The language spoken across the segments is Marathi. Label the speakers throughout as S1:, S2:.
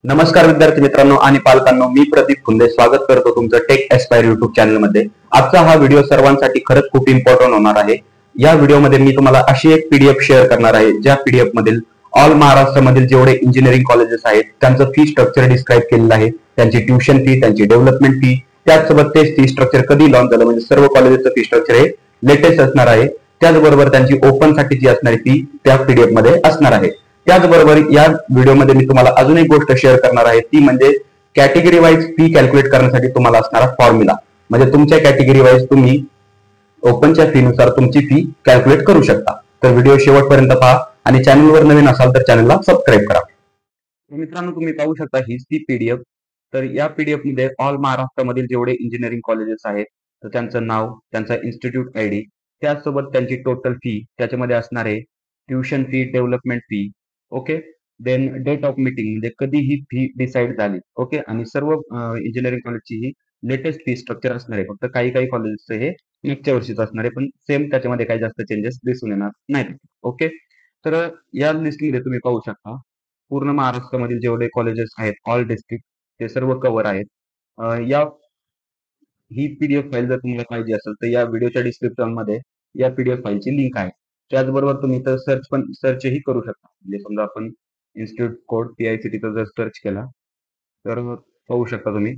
S1: नमस्कार विद्यार्थी मित्रांनो आणि पालकांनो, मी प्रदीप फुंदे स्वागत करतो तुमचं टेक एस्पायर युट्यूब चॅनलमध्ये। आजचा हा व्हिडिओ सर्वांसाठी खरंच खूप इम्पॉर्टंट होणार आहे। या व्हिडिओमध्ये मी तुम्हाला अशी एक पीडीएफ शेअर करणार आहे, ज्या पीडीएफ मधील ऑल महाराष्ट्रामधील जेवढे इंजिनिअरिंग कॉलेजेस आहेत त्यांचं फी स्ट्रक्चर डिस्क्राईब केलेलं आहे, त्यांची ट्युशन फी, त्यांची डेव्हलपमेंट फी, त्याचसोबत तेच फी स्ट्रक्चर कधी लॉन्च झालं, म्हणजे सर्व कॉलेजेसचं फी स्ट्रक्चर हे लेटेस्ट असणार आहे। त्याचबरोबर त्यांची ओपन साठी जी असणारी फी त्या पीडीएफ मध्ये असणार आहे। त्याचबरोबर या व्हिडिओमध्ये मी तुम्हाला अजून एक गोष्ट शेअर करणार आहे, ती म्हणजे कॅटेगरी वाईज फी कॅल्क्युलेट करण्यासाठी तुम्हाला असणारा फॉर्म्युला। म्हणजे तुमच्या कॅटेगरी वाईज तुम्ही ओपनच्या फी नुसार तुमची फी कॅल्क्युलेट करू शकता। तर व्हिडिओ शेवटपर्यंत पहा आणि चॅनलवर नवीन असाल तर चॅनलला सबस्क्राईब करा। मित्रांनो, तुम्ही पाहू शकता हीच ती पीडीएफ। तर या पीडीएफ मध्ये ऑल महाराष्ट्रामधील जेवढे इंजिनिअरिंग कॉलेजेस आहेत तर त्यांचं नाव, त्यांचा इन्स्टिट्यूट आयडी, त्याचसोबत त्यांची टोटल फी, त्याच्यामध्ये असणार आहे tuition fee, development fee, okay, then date of meeting म्हणजे कधी ही फी डिसाईड झाली, ओके, आणि सर्व इंजिनिअरिंग कॉलेजची ही लेटेस्ट फी स्ट्रक्चर असणार आहे। फक्त काही काही कॉलेजचं हे मागच्या वर्षीच असणार आहे, पण सेम त्याच्यामध्ये काही जास्त चेंजेस दिसून येणार नाहीत, ओके। तर या लिस्टमध्ये तुम्ही पाहू शकता पूर्ण महाराष्ट्रामधील जेवढे कॉलेजेस आहेत, ऑल डिस्ट्रिक्ट, ते सर्व कव्हर आहेत। या ही पीडीएफ फाईल जर तुम्हाला पाहिजे असेल तर या व्हिडिओच्या डिस्क्रिप्शन मध्ये या पीडीएफ फाईलची लिंक आहे। त्याचबरोबर तुम्ही तर सर्चही करू शकता। म्हणजे समजा आपण इन्स्टिट्यूट कोड पीआयसीटीचा जर सर्च केला तर पाहू शकता तुम्ही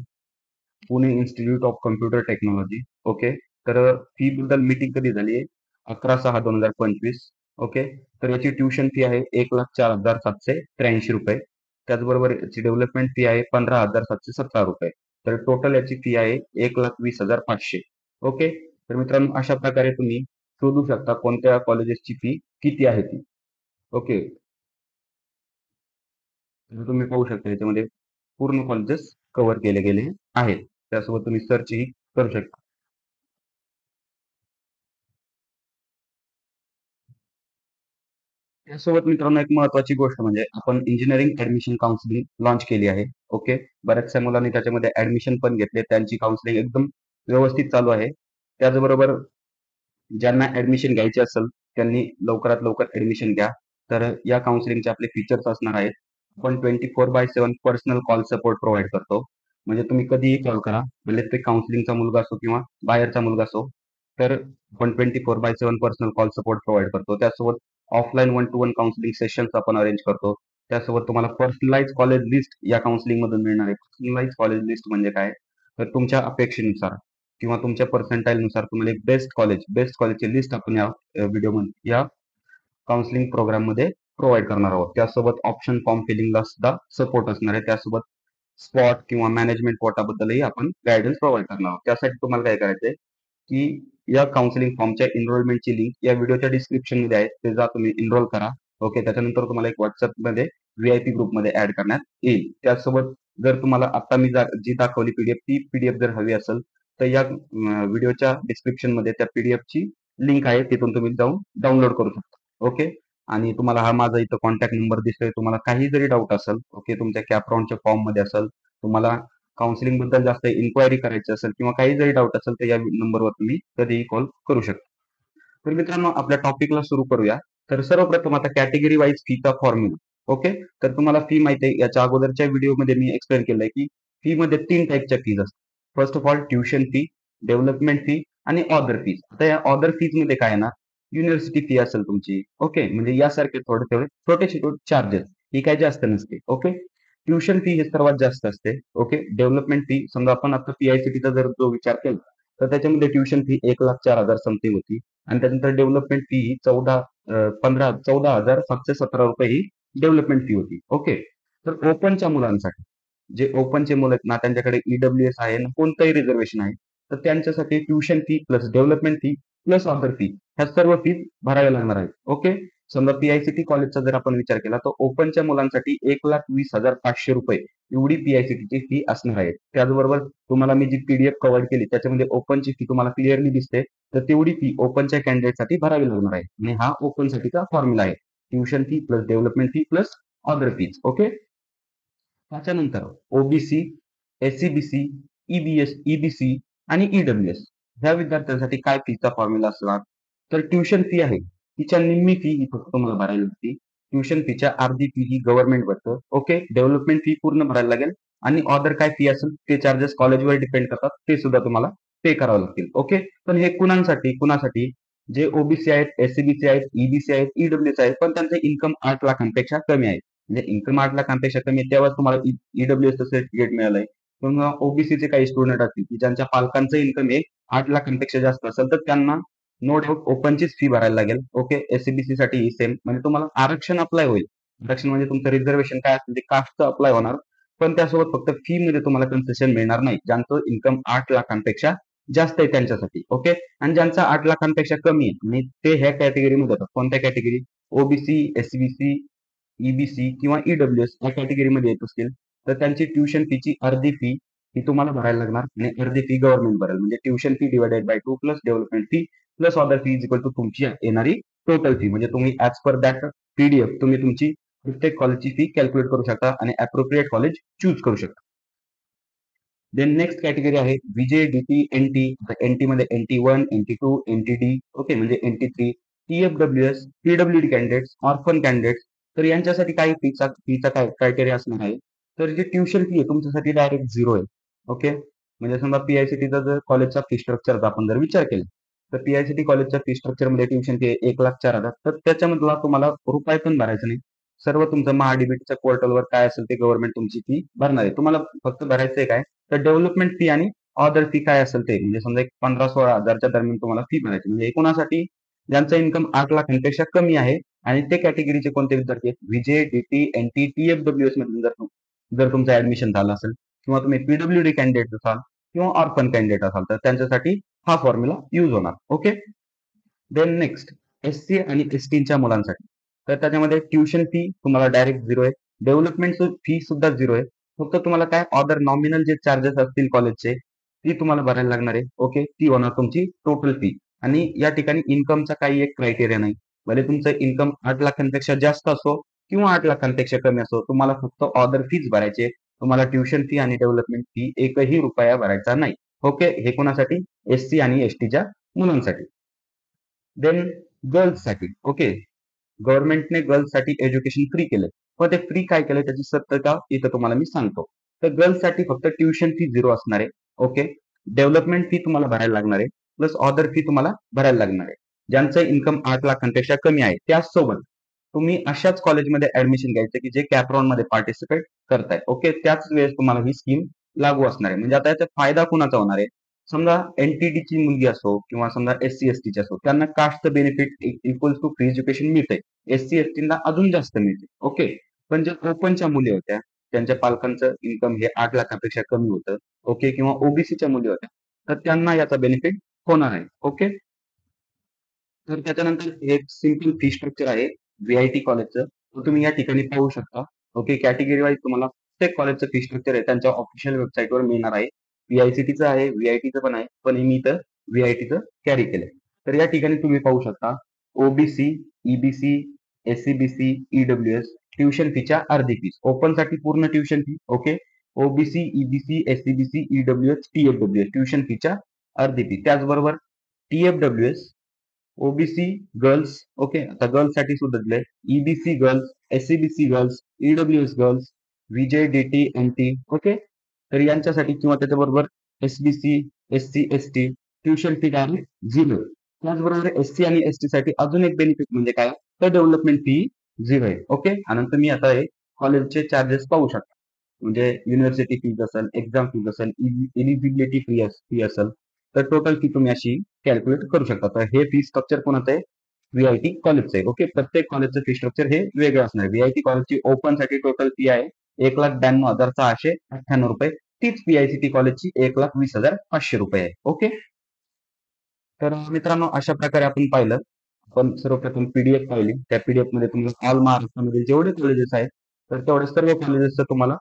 S1: Pune institute of computer technology, okay. तर फी बद्दल मीटिंग कधी झाली आहे? 11/6/2025, ओके। तर याची ट्युशन फी आहे 1,04,783 रुपये। त्याचबरोबर याची डेव्हलपमेंट फी आहे 15,717 रुपये। तर टोटल याची फी आहे 1,20,500, ओके। तर मित्रांनो, अशा प्रकारे तुम्ही शोधू शकता कोणत्या कॉलेजेसची फी किती आहे ती, ओके। तर तुम्ही पाहू शकता याच्यामध्ये पूर्ण कॉलेजेस कव्हर केले गेले आहेत। त्यासोबत तुम्ही सर्चही करू शकता। त्यासोबत मित्रांनो, एक महत्वाची गोष्ट म्हणजे आपण इंजिनिअरिंग ऍडमिशन काउन्सिलिंग लॉन्च केली आहे, ओके। बऱ्याचशा मुलांनी त्याच्यामध्ये ऍडमिशन पण घेतले, त्यांची काउन्सिलिंग एकदम व्यवस्थित चालू आहे। त्याचबरोबर ज्यांना ऍडमिशन घ्यायचे असेल त्यांनी लवकरात लवकर ऍडमिशन घ्या। तर या काउन्सिलिंगचे आपले फीचर्स असणार आहेत, आपण 24/7 पर्सनल कॉल सपोर्ट प्रोव्हाइड करतो। म्हणजे तुम्ही कधीही कॉल करा, भले ते काउन्सिलिंगचा मुलगा असो किंवा बाहेरचा मुलगा असो, तर आपण 24/7 पर्सनल कॉल सपोर्ट प्रोव्हाइड करतो। त्यासोबत ऑफलाईन 1-to-1 काउन्सिलिंग सेशन्स आपण अरेंज करतो। त्यासोबत तुम्हाला पर्सनलाइज कॉलेज लिस्ट या काउन्सिलिंग मधून मिळणार आहे। पर्सनलाइज कॉलेज लिस्ट म्हणजे काय? तर तुमच्या अपेक्षेनुसार किंवा तुमच्या पर्सेंटाईल नुसार तुम्हाला एक बेस्ट कॉलेजची लिस्ट आपण या व्हिडिओमध्ये, या काउन्सिलिंग प्रोग्राम मध्ये प्रोव्हाइड करणार आहोत। त्यासोबत ऑप्शन फॉर्म फिलिंगला सुद्धा सपोर्ट असणार आहे। त्यासोबत स्पॉट किंवा मॅनेजमेंट कोटाबद्दलही आपण गायडन्स प्रोव्हाइड करणार आहोत। त्यासाठी तुम्हाला काय करायचंय की या काउन्सिलिंग फॉर्मच्या एनरोलमेंटची लिंक या व्हिडिओच्या डिस्क्रिप्शन मध्ये आहे, ते जा तुम्ही एनरोल करा, ओके। त्याच्यानंतर तुम्हाला एक व्हॉट्सअप मध्ये व्हीआयपी ग्रुप मध्ये ऍड करण्यात येईल। त्यासोबत जर तुम्हाला आता मी जी दाखवली पीडीएफ, ती पीडीएफ जर हवी असेल तर या व्हिडिओच्या डिस्क्रिप्शन मध्ये त्या पीडीएफ ची लिंक आहे, तिथून तुम्ही जाऊन डाउनलोड करू शकता, ओके। आणि तुम्हाला हा माझा इथं कॉन्टॅक्ट नंबर दिसतोय, तुम्हाला काही जरी डाऊट असेल, ओके, तुमच्या कॅपराऊंडच्या फॉर्म मध्ये असेल, तुम्हाला काउन्सिलिंग बद्दल जास्त इन्क्वायरी करायची असेल किंवा काही जरी डाऊट असेल तर या नंबरवर तुम्ही कधीही कॉल करू शकता। तर मित्रांनो, आपल्या टॉपिकला सुरू करूया। तर सर्वप्रथम आता कॅटेगरी वाईज फीचा फॉर्म्युला, ओके। तर तुम्हाला फी माहिती आहे, याच्या अगोदरच्या व्हिडिओमध्ये मी एक्सप्लेन केलंय की फी मध्ये 3 टाईपच्या फीज असतात। First of all tuition fee, development fee आणि अदर फीज। आता या अदर फीज मध्ये काय ना, युनिव्हर्सिटी फी असेल तुमची, ओके, म्हणजे यासारखे थोडे थोडे छोटे छोटे चार्जेस, ही काही जास्त नसते, ओके। ट्युशन फी हे सर्वात जास्त असते, ओके। डेव्हलपमेंट फी, समजा आपण आता पीआयसीटीचा जर जो विचार केला तर त्याच्यामध्ये ट्युशन फी 1,04,000 समथिंग होती, आणि त्यानंतर डेव्हलपमेंट फी ही 14,17 रुपये ही डेव्हलपमेंट फी होती, ओके। तर ओपनच्या मुलांसाठी, जे ओपनचे मुलं आहेत ना, त्यांच्याकडे ईडब्ल्यूएस आहे ना, कोणतंही रिझर्वेशन आहे, तर त्यांच्यासाठी tuition fee plus development fee plus other fee ह्या सर्व फीज भराव्या लागणार आहेत, ओके। समजा पीआयसीटी कॉलेजचा जर आपण विचार केला तर ओपनच्या मुलांसाठी 1,20,500 रुपये एवढी पीआयसीटीची फी असणार आहे। त्याचबरोबर तुम्हाला मी जी पीडीएफ प्रोव्हाइड केली त्याच्यामध्ये ओपनची फी तुम्हाला क्लिअरली दिसते, तर तेवढी फी ओपनच्या कॅन्डिडेटसाठी भरावी लागणार आहे। आणि हा ओपन साठीचा फॉर्म्युला आहे, tuition fee plus development fee plus other fees, okay. त्याच्यानंतर ओबीसी, एससीबीसी, ईबीएस, ईबीसी आणि ईडब्ल्यूएस ह्या विद्यार्थ्यांसाठी काय फीचा फॉर्म्युला असणार? तर ट्युशन फी आहे तिच्या निम्मी फी ही फक्त तुम्हाला भरायला लागते, ट्युशन फीच्या अर्धी फी ही गव्हर्नमेंट भरतं. ओके, डेव्हलपमेंट फी पूर्ण भरायला लागेल आणि अदर काय फी असेल ते चार्जेस कॉलेजवर डिपेंड करतात, ते सुद्धा तुम्हाला पे करावं लागतील. ओके, पण हे कुणासाठी जे ओबीसी आहेत, एससीबीसी आहेत, ईबीसी आहेत, ईडब्ल्यूसी आहेत, पण त्यांचं इन्कम 8 लाखांपेक्षा कमी आहे. म्हणजे इन्कम 8 लाखांपेक्षा कमी आहे तेव्हा तुम्हाला ईडब्ल्यूएसचं सर्टिफिकेट मिळालंय. पण ओबीसीचे काही स्टुडंट असतील की ज्यांच्या पालकांचं इन्कम हे 8 लाखांपेक्षा जास्त असेल तर त्यांना नो डाऊट ओपनचीच फी भरायला लागेल. ओके, एससीबीसी साठी सेम, म्हणजे तुम्हाला आरक्षण अप्लाय होईल. आरक्षण म्हणजे तुमचं रिझर्वेशन काय असेल ते कास्टचं अप्लाय होणार, पण त्यासोबत फक्त फी मध्ये तुम्हाला कन्सेशन मिळणार नाही. ज्यांचं इन्कम 8 लाखांपेक्षा जास्त आहे त्यांच्यासाठी. ओके, आणि ज्यांचा 8 लाखांपेक्षा कमी आहे आणि ते ह्या कॅटेगरीमध्ये येतात. कोणत्या कॅटेगरी? ओबीसी, एससीबीसी, ईबीसी किंवा ईडब्ल्यूएस या कॅटेगरीमध्ये येत असतील तर त्यांची ट्युशन फीची अर्धी फी ही तुम्हाला भरायला लागणार आणि अर्धी फी गव्हर्नमेंट भरेल. म्हणजे tuition fee divided by 2 plus development fee plus other fee is equal to तुमची येणारी टोटल फी. म्हणजे तुम्ही ऍज पर दॅट पीडीएफ तुम्ही तुमची प्रत्येक कॉलेजची फी कॅल्क्युलेट करू शकता आणि अप्रोप्रिएट कॉलेज चूज करू शकता. देन नेक्स्ट कॅटेगरी आहे विजे डीटी एनटी. एनटी मध्ये NT1, NT2, NTD. ओके, म्हणजे NT3, TFWS, PWD candidates, orphan candidates. तर यांच्यासाठी काही फीचा काय क्रायटेरिया असणार आहे. तर जे ट्युशन फी आहे तुमच्यासाठी डायरेक्ट झिरो आहे. ओके, म्हणजे समजा पीआयसीटीचा जर कॉलेजचा फी स्ट्रक्चरचा आपण जर विचार केला तर पीआयसीटी कॉलेजच्या फी स्ट्रक्चर मध्ये ट्युशन फी 1,04,000. तर त्याच्यामधला तुम्हाला रुपये पण भरायचं नाही. सर्व तुमचं महाडीबीटीच्या पोर्टलवर काय असेल ते गव्हर्नमेंट तुमची फी भरणार आहे. तुम्हाला फक्त भरायचंय काय, तर डेव्हलपमेंट फी आणि अदर फी काय असेल ते, म्हणजे समजा एक 15-16 हजारच्या दरम्यान तुम्हाला फी भरायची. म्हणजे कोणासाठी? ज्यांचं इन्कम 8 लाखांपेक्षा कमी आहे आणि ते कॅटेगरीचे कोणते विद्यार्थी आहेत? विजे, डीटी, एनटी, TFWS मधून जर तुमचं ऍडमिशन झालं असेल किंवा तुम्ही पीडब्ल्यूडी कॅन्डिडेट असाल किंवा ऑर्फन कॅन्डिडेट असाल तर त्यांच्यासाठी हा फॉर्म्युला युज होणार. ओके, देन नेक्स्ट एससी आणि एसटीच्या मुलांसाठी. तर त्याच्यामध्ये ट्युशन फी तुम्हाला डायरेक्ट झिरो आहे. डेव्हलपमेंट फी सुद्धा झिरो आहे. फक्त तुम्हाला काय अदर नॉमिनल जे चार्जेस असतील कॉलेजचे ती तुम्हाला भरायला लागणार आहे. ओके, ती होणार तुमची टोटल फी. आणि या ठिकाणी इन्कमचा काही एक क्रायटेरिया नाही. भले तुमचं इन्कम 8 लाखांपेक्षा जास्त असो किंवा 8 लाखांपेक्षा कमी असो, तुम्हाला फक्त अदर फीज भरायचे. तुम्हाला ट्युशन फी आणि डेव्हलपमेंट फी एकही रुपया भरायचा नाही. ओके, हे कोणासाठी? एससी आणि एसटीच्या मुलांसाठी. देन गर्ल्ससाठी. ओके, गव्हर्नमेंटने गर्ल्ससाठी एज्युकेशन फ्री केलंय. पण ते फ्री काय केलंय त्याची सत्यता इथं तुम्हाला मी सांगतो. तर गर्ल्ससाठी फक्त ट्युशन फी झिरो असणार आहे. ओके, डेव्हलपमेंट फी तुम्हाला भरायला लागणार आहे प्लस अदर फी तुम्हाला भरायला लागणार आहे. ज्यांचं इन्कम 8 लाखांपेक्षा कमी आहे त्याचसोबत तुम्ही अशाच कॉलेजमध्ये ऍडमिशन घ्यायचं की जे कॅपराऊंड मध्ये पार्टिसिपेट करताय. ओके, त्याच वेळेस तुम्हाला ही स्कीम लागू असणार आहे. म्हणजे आता याचा फायदा कुणाचा होणार आहे? समजा एनटीडीची मुलगी असो किंवा समजा एससी एसटीची असो, त्यांना कास्टचं benefit equal to free education मिळतंय. एससी एसटीला अजून जास्त मिळते. ओके, पण ज्या ओपनच्या मुली होत्या त्यांच्या पालकांचं इन्कम हे 8 लाखांपेक्षा कमी होतं. ओके, किंवा ओबीसीच्या मुली होत्या तर त्यांना याचा बेनिफिट होणार आहे. ओके, तर त्याच्यानंतर एक सिम्पल फी स्ट्रक्चर आहे व्हीआयटी कॉलेजचं, तो तुम्ही या ठिकाणी पाहू शकता. ओके, कॅटेगरी वाईज तुम्हाला प्रत्येक कॉलेजचं फी स्ट्रक्चर आहे त्यांच्या ऑफिशियल वेबसाईटवर मिळणार आहे. व्हीआयसीटीचं आहे, व्हीआयटीचं पण आहे, पण मी इथं व्हीआयटीचं कॅरी केलंय. तर या ठिकाणी तुम्ही पाहू शकता OBC, EBC, SCBC, EWS tuition फीच्या अर्धी फीस. ओपन साठी पूर्ण tuition fee. Okay, OBC, EBC, SCBC, EWS, TFWS tuition फीच्या अर्धी फी. त्याचबरोबर TFWS, ओबीसी गर्ल्स. ओके, आता गर्ल्स साठी सुद्धा दिलंय. EBC girls, SCBC girls, EWS girls, VJ DT NT. Okay, तर यांच्यासाठी किंवा त्याच्याबरोबर SBC, SC ST tuition fee direct zero. त्याचबरोबर एससी आणि एसटी साठी अजून एक बेनिफिट म्हणजे काय, तर डेव्हलपमेंट फी झिरो आहे. ओके, आणि तुम्ही आता हे कॉलेजचे चार्जेस पाहू शकता. म्हणजे युनिव्हर्सिटी फीज असेल, एक्झाम फीज असेल, इलिजिबिलिटी फी असेल, तर टोटल फी तुम्ही अशी कॅल्क्युलेट करू शकता. तर हे फी स्ट्रक्चर कोणाचं आहे? व्हीआयटी कॉलेजचं आहे. ओके, प्रत्येक कॉलेजचं फी स्ट्रक्चर हे वेगळं असणार आहे. व्हीआयटी कॉलेजची ओपन साठी टोटल फी आहे 1,92,698 रुपये. तीच पीआयसीटी कॉलेजची 1,20,500 रुपये आहे. ओके, तर मित्रांनो अशा प्रकारे आपण पाहिलं. आपण सर्वप्रथम पीडीएफ पाहिली. त्या पीडीएफ मध्ये तुम्हाला ऑल महाराष्ट्रामध्ये जेवढे कॉलेजेस आहेत तर तेवढे सर्व कॉलेजेसचं तुम्हाला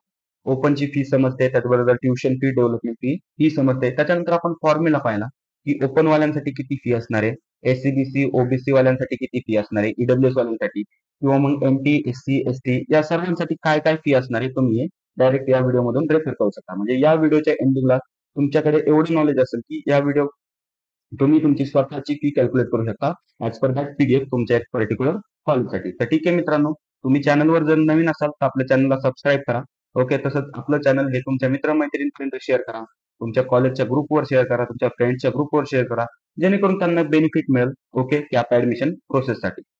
S1: ओपनची फी समजते, त्याचबरोबर ट्युशन फी, डेव्हलपमेंट फी ही समजते. त्याच्यानंतर आपण फॉर्म्युला पाहिला की ओपन वाल्यांसाठी किती फी असणार आहे, एससीबीसी ओबीसी वाल्यांसाठी किती फी असणार आहे, ईडब्ल्यूएस वाल्यांसाठी किंवा मग एनटी, एससी, एसटी या सर्वांसाठी काय काय फी असणार आहे तुम्ही डायरेक्ट या व्हिडिओमधून रेफर करू शकता. म्हणजे या व्हिडिओच्या एंडिंगला तुमच्याकडे एवढं नॉलेज असेल की या व्हिडिओ तुम्ही तुमची स्वतःची फी कॅल्क्युलेट करू शकता ऍज पर दॅट पीडीएफ तुमच्या एक पर्टिक्युलर कॉलेजसाठी. तर ठीक आहे मित्रांनो, तुम्ही चॅनलवर जर नवीन असाल तर आपल्या चॅनलला सबस्क्राईब करा. ओके. तसंच आपलं चॅनल हे तुमच्या मित्र-मैत्रिणींपर्यंत शेअर करा. तुमच्या कॉलेजच्या ग्रुपवर शेअर करा, तुमच्या फ्रेंड्सच्या ग्रुपवर शेअर करा. जेणेकरून त्यांना बेनिफिट मिळेल, ओके, की आपल्या ऍडमिशन प्रोसेससाठी.